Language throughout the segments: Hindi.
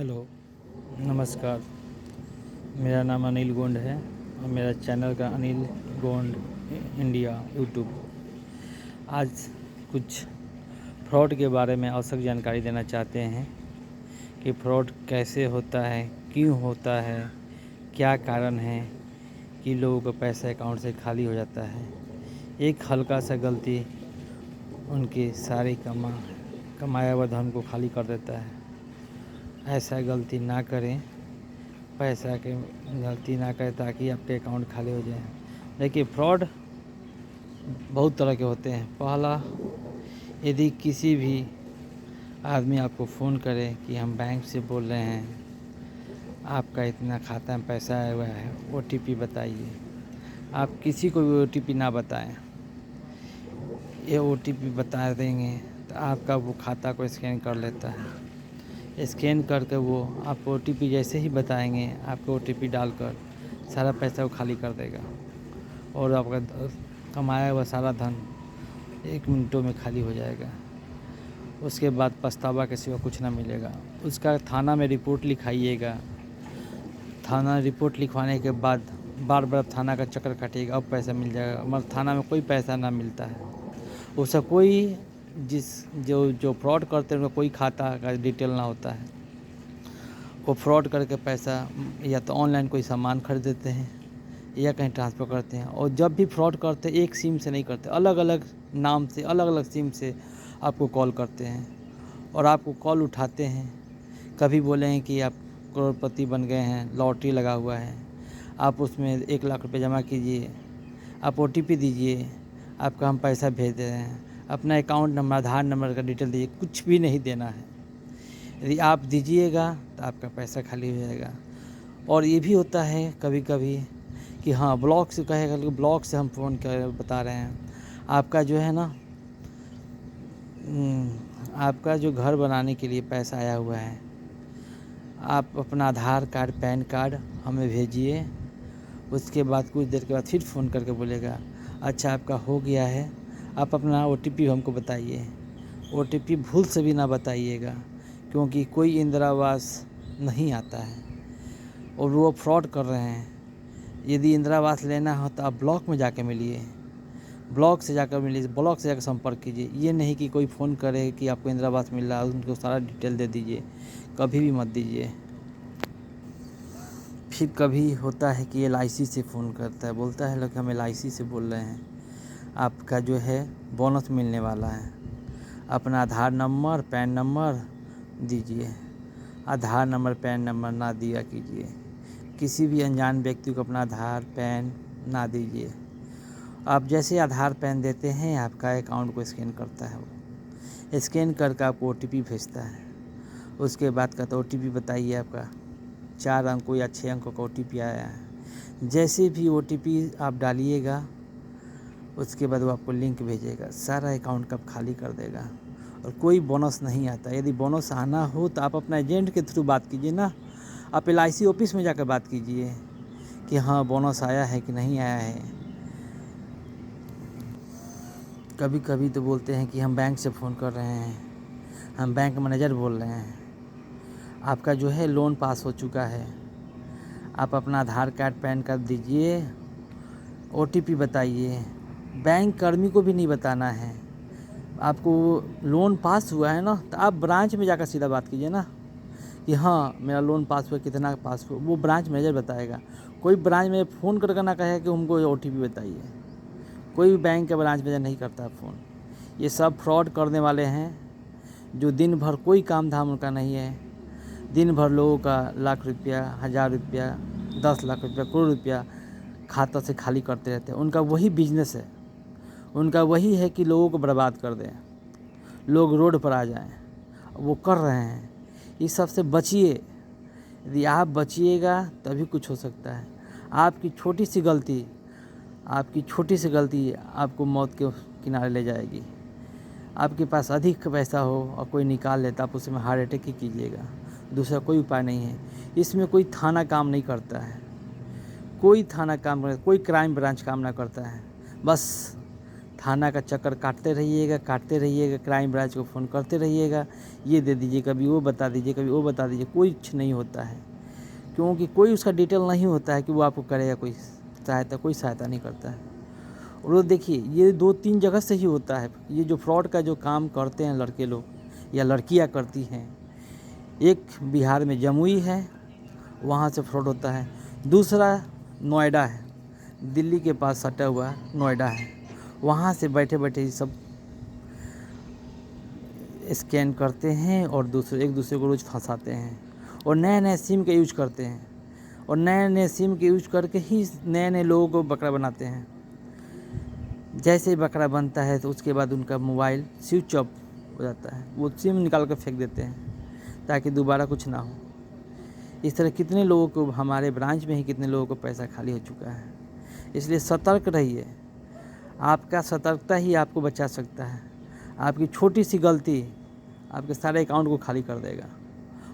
हेलो, नमस्कार। मेरा नाम अनिल गोंड है और मेरा चैनल का अनिल गोंड इंडिया यूट्यूब। आज कुछ फ्रॉड के बारे में आवश्यक जानकारी देना चाहते हैं कि फ्रॉड कैसे होता है, क्यों होता है, क्या कारण है कि लोगों का पैसा अकाउंट से खाली हो जाता है। एक हल्का सा गलती उनकी सारी कमाया हुआ धन को खाली कर देता है। ऐसा गलती ना करें, पैसा की गलती ना करें ताकि आपके अकाउंट खाली हो जाए। देखिए, फ्रॉड बहुत तरह के होते हैं। पहला, यदि किसी भी आदमी आपको फ़ोन करे कि हम बैंक से बोल रहे हैं, आपका इतना खाता में पैसा आया हुआ है, OTP बताइए। आप किसी को भी OTP ना बताएं। ये OTP बता देंगे तो आपका वो खाता को स्कैन कर लेता है। स्कैन करके वो आपको OTP जैसे ही बताएंगे, आपको OTP डालकर सारा पैसा वो खाली कर देगा और आपका कमाया हुआ सारा धन 1 मिनटों में खाली हो जाएगा। उसके बाद पछतावा के सिवा कुछ ना मिलेगा। उसका थाना में रिपोर्ट लिखाइएगा। थाना रिपोर्ट लिखवाने के बाद बार बार थाना का चक्कर काटिएगा, अब पैसा मिल जाएगा। मगर थाना में कोई पैसा ना मिलता है। उसका कोई जो फ्रॉड करते हैं उनका कोई खाता का डिटेल ना होता है। वो फ्रॉड करके पैसा या तो ऑनलाइन कोई सामान खरीद देते हैं या कहीं ट्रांसफ़र करते हैं। और जब भी फ्रॉड करते हैं, एक सिम से नहीं करते, अलग अलग नाम से, अलग अलग सिम से आपको कॉल करते हैं और आपको कॉल उठाते हैं। कभी बोलेंगे कि आप करोड़पति बन गए हैं, लॉटरी लगा हुआ है, आप उसमें 1 लाख रुपए जमा कीजिए, आप OTP दीजिए, आपका हम पैसा भेज दे रहे हैं, अपना अकाउंट नंबर, आधार नंबर का डिटेल दीजिए। कुछ भी नहीं देना है। यदि आप दीजिएगा तो आपका पैसा खाली हो जाएगा। और ये भी होता है कभी कभी कि हाँ, ब्लॉक से कहेगा कि ब्लॉक से हम फ़ोन कर बता रहे हैं, आपका जो है ना, आपका जो घर बनाने के लिए पैसा आया हुआ है, आप अपना आधार कार्ड, पैन कार्ड हमें भेजिए। उसके बाद कुछ देर के बाद फिर फ़ोन करके बोलेगा, अच्छा आपका हो गया है, आप अपना OTP हमको बताइए। OTP भूल से भी ना बताइएगा, क्योंकि कोई इंदिरा आवास नहीं आता है और वो फ्रॉड कर रहे हैं। यदि इंदिरा आवास लेना हो तो आप ब्लॉक में जाके मिलिए, ब्लॉक से जाकर मिलिए, ब्लॉक से जाकर संपर्क कीजिए। ये नहीं कि कोई फ़ोन करे कि आपको इंदिरा आवास मिल रहा है, उनको सारा डिटेल दे दीजिए। कभी भी मत दीजिए। फिर कभी होता है कि LIC से फ़ोन करता है, बोलता है लोग हम LIC से बोल रहे हैं, आपका जो है बोनस मिलने वाला है, अपना आधार नंबर, पैन नंबर दीजिए। आधार नंबर, पैन नंबर ना दिया कीजिए। किसी भी अनजान व्यक्ति को अपना आधार, पैन ना दीजिए। आप जैसे आधार, पैन देते हैं, आपका अकाउंट को स्कैन करता है। वो स्कैन करके आपको OTP भेजता है। उसके बाद कहता है OTP बताइए, आपका 4 अंकों या 6 अंकों का OTP आया है। जैसे भी OTP आप डालिएगा, उसके बाद वो आपको लिंक भेजेगा, सारा अकाउंट कब खाली कर देगा और कोई बोनस नहीं आता। यदि बोनस आना हो तो आप अपना एजेंट के थ्रू बात कीजिए ना। आप LIC ऑफिस में जाकर बात कीजिए कि हाँ बोनस आया है कि नहीं आया है। कभी कभी तो बोलते हैं कि हम बैंक से फ़ोन कर रहे हैं, हम बैंक मैनेजर बोल रहे हैं, आपका जो है लोन पास हो चुका है, आप अपना आधार कार्ड, पैन कार्ड दीजिए, OTP बताइए। बैंक कर्मी को भी नहीं बताना है। आपको लोन पास हुआ है ना, तो आप ब्रांच में जाकर सीधा बात कीजिए ना कि हाँ मेरा लोन पास हुआ, कितना पास हुआ, वो ब्रांच मैनेजर बताएगा। कोई ब्रांच में फ़ोन करके ना कहे कि हमको OTP बताइए। कोई भी बैंक का ब्रांच मैनेजर नहीं करता फ़ोन। ये सब फ्रॉड करने वाले हैं, जो दिन भर कोई काम धाम उनका नहीं है। दिन भर लोगों का लाख रुपया, 1000 रुपया, 10 लाख रुपया, करोड़ रुपया खाता से खाली करते रहते हैं। उनका वही बिजनेस है, उनका वही है कि लोगों को बर्बाद कर दें, लोग रोड पर आ जाएं। वो कर रहे हैं। इस सब से बचिए। यदि आप बचिएगा तभी कुछ हो सकता है। आपकी छोटी सी गलती आपको मौत के किनारे ले जाएगी। आपके पास अधिक पैसा हो और कोई निकाल लेता, आप उसमें हार्ट अटैक ही कीजिएगा। दूसरा कोई उपाय नहीं है। इसमें कोई थाना काम नहीं करता है, कोई थाना काम, कोई क्राइम ब्रांच काम ना करता है। बस थाना का चक्कर काटते रहिएगा, क्राइम ब्रांच को फ़ोन करते रहिएगा, ये दे दीजिए, कभी वो बता दीजिए, कभी वो बता दीजिए, कुछ नहीं होता है। क्योंकि कोई उसका डिटेल नहीं होता है कि वो आपको करेगा कोई सहायता नहीं करता है। और वो देखिए ये 2-3 जगह से ही होता है। ये जो फ्रॉड का जो काम करते हैं लड़के लोग या लड़कियां करती हैं, एक बिहार में जमुई है, वहाँ से फ्रॉड होता है। दूसरा नोएडा है, दिल्ली के पास सटा हुआ नोएडा है, वहाँ से बैठे बैठे ही सब स्कैन करते हैं और एक दूसरे को रोज़ फंसाते हैं और नए नए सिम के यूज करते हैं और नए नए सिम के यूज करके ही नए नए लोगों को बकरा बनाते हैं। जैसे ही बकरा बनता है तो उसके बाद उनका मोबाइल स्विच ऑफ हो जाता है, वो सिम निकाल कर फेंक देते हैं ताकि दोबारा कुछ ना हो। इस तरह कितने लोगों को हमारे ब्रांच में ही कितने लोगों को पैसा खाली हो चुका है। इसलिए सतर्क रहिए, आपका सतर्कता ही आपको बचा सकता है। आपकी छोटी सी गलती आपके सारे अकाउंट को खाली कर देगा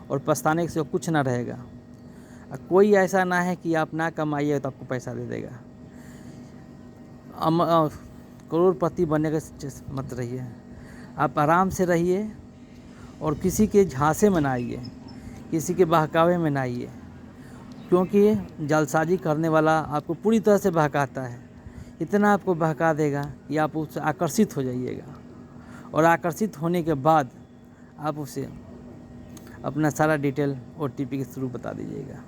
और पछताने से कुछ ना रहेगा। कोई ऐसा ना है कि आप ना कमाइए तो आपको पैसा दे देगा। करोड़पति बनने का मत रहिए, आप आराम से रहिए और किसी के झांसे में ना आइए, किसी के बहकावे में ना आइए, क्योंकि जालसाजी करने वाला आपको पूरी तरह से बहकाता है। इतना आपको बहका देगा कि आप उससे आकर्षित हो जाइएगा और आकर्षित होने के बाद आप उसे अपना सारा डिटेल OTP के थ्रू बता दीजिएगा।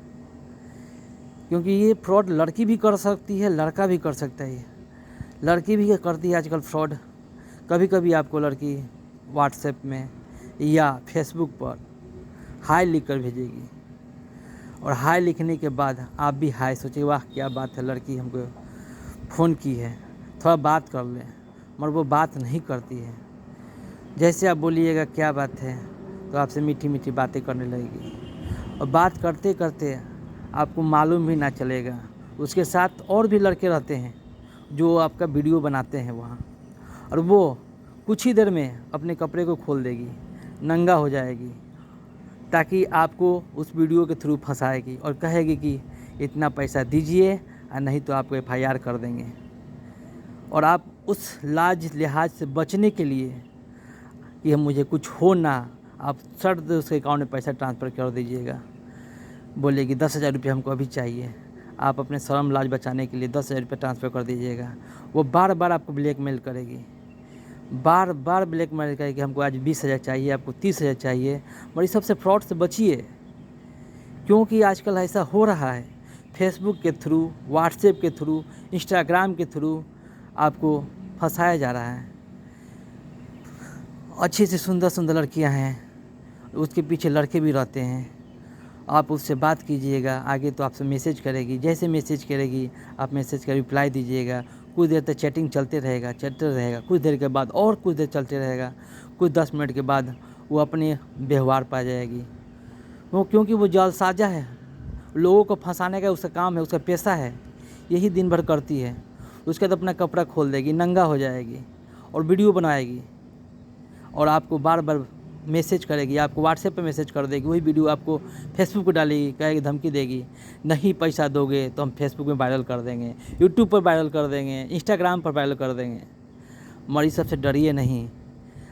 क्योंकि ये फ्रॉड लड़की भी कर सकती है, लड़का भी कर सकता है। लड़की भी करती है आजकल फ्रॉड। कभी कभी आपको लड़की व्हाट्सएप में या फेसबुक पर हाय लिख कर भेजेगी और हाय लिखने के बाद आप भी हाय सोचिए, वाह क्या बात है, लड़की हमको फ़ोन की है, थोड़ा बात कर लें, मगर वो बात नहीं करती है। जैसे आप बोलिएगा क्या बात है तो आपसे मीठी मीठी बातें करने लगेगी और बात करते करते आपको मालूम भी ना चलेगा उसके साथ और भी लड़के रहते हैं जो आपका वीडियो बनाते हैं वहाँ, और वो कुछ ही देर में अपने कपड़े को खोल देगी, नंगा हो जाएगी, ताकि आपको उस वीडियो के थ्रू फंसाएगी और कहेगी कि इतना पैसा दीजिए और नहीं तो आपको FIR कर देंगे। और आप उस लाज लिहाज से बचने के लिए कि हम मुझे कुछ हो ना, आप शर्त उसके अकाउंट में पैसा ट्रांसफ़र कर दीजिएगा। बोलेगी 10,000 रुपये हमको अभी चाहिए, आप अपने शर्म लाज बचाने के लिए 10,000 रुपये ट्रांसफ़र कर दीजिएगा। वो बार बार आपको ब्लैकमेल करेगी, बार बार ब्लैकमेल करेगी, हमको आज 20,000 चाहिए, आपको 30,000 चाहिए। और इस सबसे फ्रॉड से बचिए, क्योंकि आजकल ऐसा हो रहा है। फेसबुक के थ्रू, व्हाट्सएप के थ्रू, इंस्टाग्राम के थ्रू आपको फंसाया जा रहा है। अच्छी सी सुंदर सुंदर लड़कियां हैं, उसके पीछे लड़के भी रहते हैं। आप उससे बात कीजिएगा, आगे तो आपसे मैसेज करेगी, जैसे मैसेज करेगी आप मैसेज का रिप्लाई दीजिएगा। कुछ देर तक चैटिंग चलते रहेगा, कुछ देर के बाद और कुछ देर चलते रहेगा, कुछ 10 मिनट के बाद वो अपने व्यवहार पा जाएगी। वो क्योंकि वो जालसाजा है, लोगों को फंसाने का उसका काम है, उसका पेशा है, यही दिन भर करती है। उसके बाद अपना कपड़ा खोल देगी, नंगा हो जाएगी और वीडियो बनाएगी और आपको बार बार मैसेज करेगी, आपको व्हाट्सएप पे मैसेज कर देगी, वही वीडियो आपको फेसबुक पे डालेगी, कहेगी, धमकी देगी, नहीं पैसा दोगे तो हम फेसबुक में वायरल कर देंगे, यूट्यूब पर वायरल कर देंगे, इंस्टाग्राम पर वायरल कर देंगे। मरीज सबसे डरिए नहीं।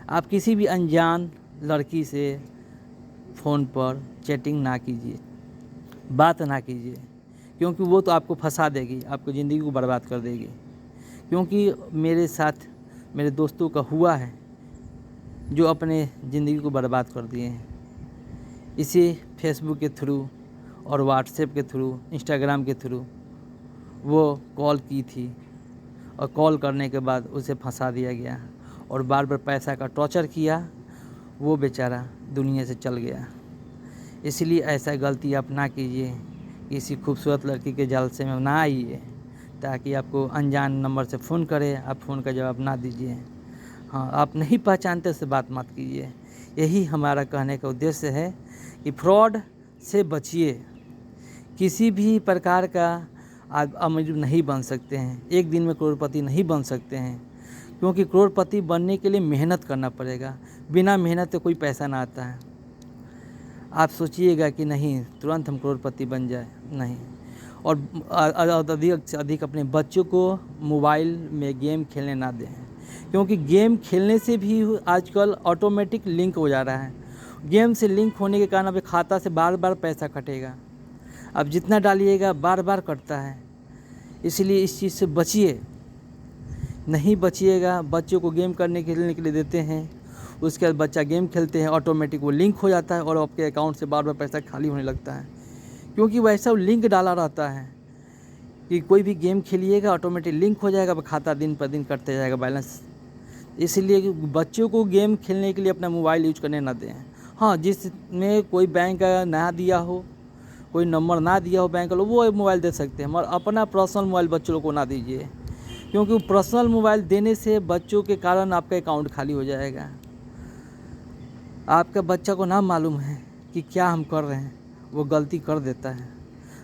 आप किसी भी अनजान लड़की से फ़ोन पर चैटिंग ना कीजिए, बात ना कीजिए, क्योंकि वो तो आपको फंसा देगी, आपको ज़िंदगी को बर्बाद कर देगी। क्योंकि मेरे साथ मेरे दोस्तों का हुआ है जो अपने ज़िंदगी को बर्बाद कर दिए हैं इसी फेसबुक के थ्रू और व्हाट्सएप के थ्रू, इंस्टाग्राम के थ्रू। वो कॉल की थी और कॉल करने के बाद उसे फंसा दिया गया और बार बार पैसा का टॉर्चर किया, वो बेचारा दुनिया से चल गया। इसलिए ऐसा गलती आप ना कीजिए, किसी खूबसूरत लड़की के जालसे में ना आइए, ताकि आपको अनजान नंबर से फ़ोन करे, आप फ़ोन का जवाब ना दीजिए। हाँ, आप नहीं पहचानते उससे बात मत कीजिए। यही हमारा कहने का उद्देश्य है कि फ्रॉड से बचिए। किसी भी प्रकार का आप अमीर नहीं बन सकते हैं, एक दिन में करोड़पति नहीं बन सकते हैं, क्योंकि करोड़पति बनने के लिए मेहनत करना पड़ेगा। बिना मेहनत के कोई पैसा ना आता है। आप सोचिएगा कि नहीं तुरंत हम करोड़पति बन जाए, नहीं। और अधिक से अधिक अपने बच्चों को मोबाइल में गेम खेलने ना दें, क्योंकि गेम खेलने से भी आजकल ऑटोमेटिक लिंक हो जा रहा है। गेम से लिंक होने के कारण अब खाता से बार बार पैसा कटेगा, अब जितना डालिएगा बार बार कटता है। इसलिए इस चीज़ से बचिए, नहीं बचिएगा। बच्चों को गेम करने के लिए देते हैं, उसके बाद बच्चा गेम खेलते हैं, ऑटोमेटिक वो लिंक हो जाता है और आपके अकाउंट से बार बार पैसा खाली होने लगता है, क्योंकि वैसा लिंक डाला रहता है कि कोई भी गेम खेलिएगा ऑटोमेटिक लिंक हो जाएगा, खाता दिन पर दिन कटते जाएगा बैलेंस। इसलिए बच्चों को गेम खेलने के लिए अपना मोबाइल यूज करने ना दें। हाँ, जिसमें कोई बैंक का ना दिया हो, कोई नंबर ना दिया हो बैंक का, वो मोबाइल दे सकते हैं, मगर अपना पर्सनल मोबाइल बच्चों को ना दीजिए, क्योंकि पर्सनल मोबाइल देने से बच्चों के कारण आपका अकाउंट खाली हो जाएगा। आपका बच्चा को ना मालूम है कि क्या हम कर रहे हैं, वो गलती कर देता है,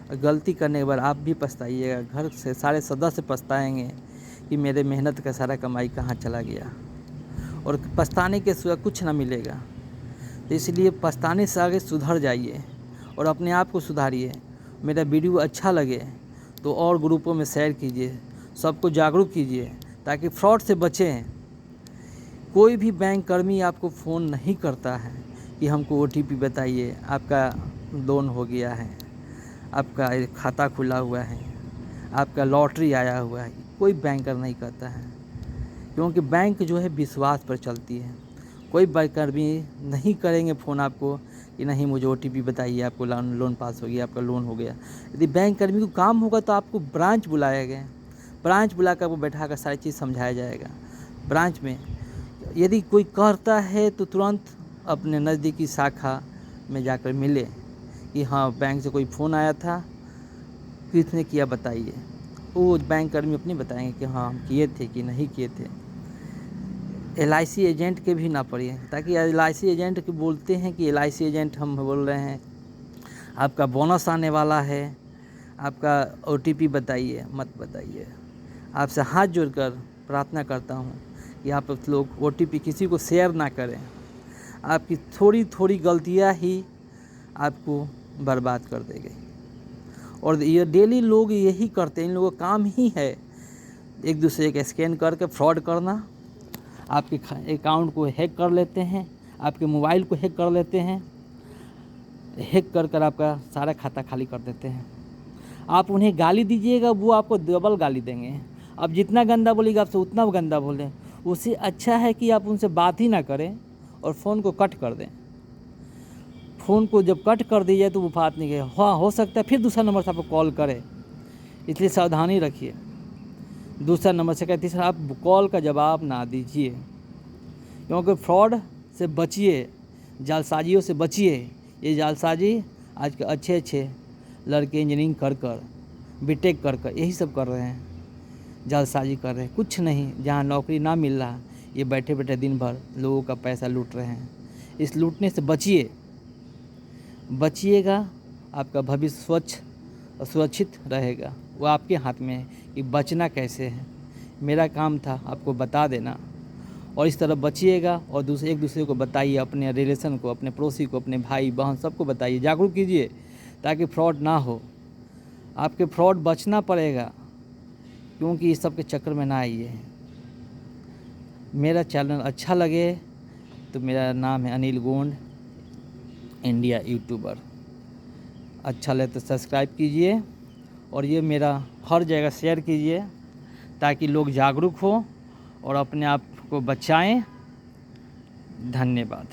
और गलती करने के बाद आप भी पछताइएगा, घर से सारे सदस्य पछताएंगे कि मेरे मेहनत का सारा कमाई कहाँ चला गया, और पछताने के सिवा कुछ ना मिलेगा। तो इसलिए पछताने से आगे सुधर जाइए और अपने आप को सुधारिए। मेरा वीडियो अच्छा लगे तो और ग्रुपों में शेयर कीजिए, सबको जागरूक कीजिए ताकि फ्रॉड से बचें। कोई भी बैंक कर्मी आपको फ़ोन नहीं करता है कि हमको OTP बताइए, आपका लोन हो गया है, आपका खाता खुला हुआ है, आपका लॉटरी आया हुआ है। कोई बैंकर नहीं करता है, क्योंकि बैंक जो है विश्वास पर चलती है। कोई बैंक कर्मी नहीं करेंगे फ़ोन आपको कि नहीं मुझे OTP बताइए, आपको लोन पास हो गया, आपका लोन हो गया। यदि बैंक कर्मी को काम होगा तो आपको ब्रांच बुलाया गया, ब्रांच बुलाकर आपको बैठा कर सारी चीज़ समझाया जाएगा। ब्रांच में यदि कोई करता है तो तुरंत अपने नज़दीकी शाखा में जाकर मिले कि हाँ बैंक से कोई फ़ोन आया था, किसने किया बताइए। वो बैंक कर्मी अपनी बताएंगे कि हाँ हम किए थे कि नहीं किए थे। LIC एजेंट के भी ना पड़िए, ताकि LIC एजेंट के बोलते हैं कि LIC एजेंट हम बोल रहे हैं आपका बोनस आने वाला है, आपका OTP बताइए, मत बताइए। आपसे हाथ जोड़कर प्रार्थना करता हूँ कि आप लोग OTP किसी को शेयर ना करें। आपकी थोड़ी थोड़ी गलतियाँ ही आपको बर्बाद कर देंगे, और ये डेली लोग यही करते हैं। इन लोगों का काम ही है एक दूसरे के स्कैन करके फ्रॉड करना, आपके अकाउंट को हैक कर लेते हैं, आपके मोबाइल को हैक कर लेते हैं, हैक कर कर आपका सारा खाता खाली कर देते हैं। आप उन्हें गाली दीजिएगा, वो आपको डबल गाली देंगे। अब जितना गंदा बोलेगा आपसे उतना गंदा बोलें। उससे अच्छा है कि आप उनसे बात ही ना करें और फ़ोन को कट कर दें। फ़ोन को जब कट कर दी जाए तो वो बात नहीं कहे। हाँ, हो सकता है फिर दूसरा नंबर से आपको कॉल करे, इसलिए सावधानी रखिए। दूसरा नंबर से कहती सर आप कॉल का जवाब ना दीजिए, क्योंकि फ्रॉड से बचिए, जालसाजियों से बचिए। ये जालसाजी आज के अच्छे अच्छे लड़के इंजीनियरिंग कर कर, बीटेक कर कर यही सब कर रहे हैं, जालसाजी कर रहे हैं। कुछ नहीं, जहाँ नौकरी ना मिल रहा ये बैठे बैठे दिन भर लोगों का पैसा लूट रहे हैं। इस लूटने से बचिएगा, आपका भविष्य स्वच्छ और सुरक्षित रहेगा। वो आपके हाथ में है कि बचना कैसे है। मेरा काम था आपको बता देना, और इस तरह बचिएगा और एक दूसरे को बताइए, अपने रिलेशन को, अपने पड़ोसी को, अपने भाई बहन सबको बताइए, जागरूक कीजिए ताकि फ्रॉड ना हो। आपके फ्रॉड बचना पड़ेगा, क्योंकि इस सब के चक्कर में ना आइए। मेरा चैनल अच्छा लगे तो मेरा नाम है अनिल गोंड, इंडिया यूट्यूबर। अच्छा लगे तो सब्सक्राइब कीजिए, और ये मेरा हर जगह शेयर कीजिए ताकि लोग जागरूक हो और अपने आप को बचाएं। धन्यवाद।